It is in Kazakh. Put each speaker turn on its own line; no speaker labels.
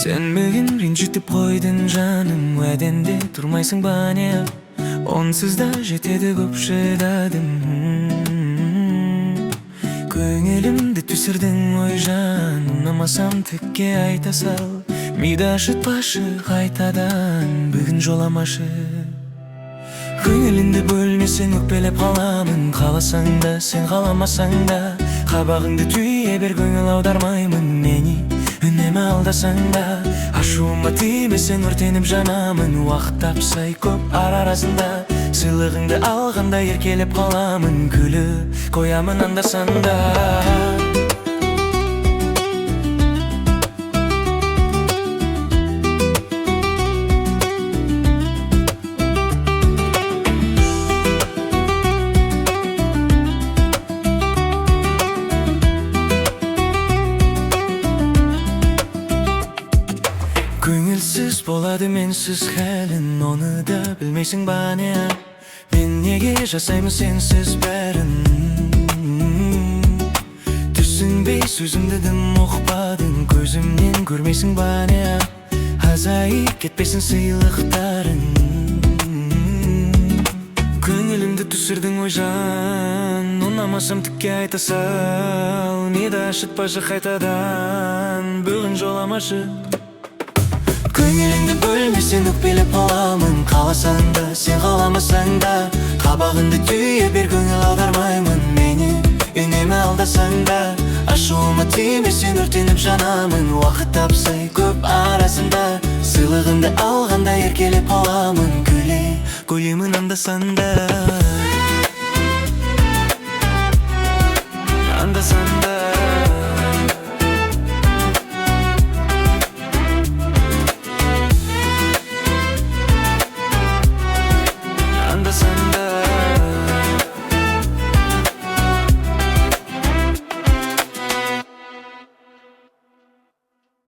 Sen bugün rinjitip koydun canım, uadende turmayсың ба не? Onsuz da жетеді көп шыдадым. Көңілімді түсірдің ой жан, ұнамасам тікке айта сал. Миды ашытпашы қайтадан, бүгін жоламашы. Көңіліңді бөлмесең өкпелеп қаламын, қаласаң да сен қаламасаң да. Қабағыңды түйе бер, көңіл аудармаймын мені, үнемі алдасаң да. Ашуыма тимесең өртеніп жанамын, уақыт тапсай көп арасында. Сыйлығыңды алғанда еркелеп қаламын, күліп қоямын анда-санда. Көңілсіз болады менсіз хәлін, оны да білмейсің ба не? Мен неге жасаймын сенсіз бәрін? Түсінбей сөзімді дым ұқпадың, көзімнен көрмейсің ба не? Азайып кетпесін сыйлықтарың. Көңілімді түсірдің ой жан, ұнамасам тікке айта сал. Миды ашытпашы қайтадан, бүгін жоламашы. Көңіліңді бөлмесең өкпелеп қаламын, қаласаң да сен қаламасаң да. Қабағыңды түйе бер, көңіл аудармаймын мені, үнемі алдасаң да. Ашуыма тимесең өртеніп жанамын, уақыт тапсай көп арасында. Сыйлығымды алғанда еркелеп қаламын, көйлемін анда-санда. Анда-санда.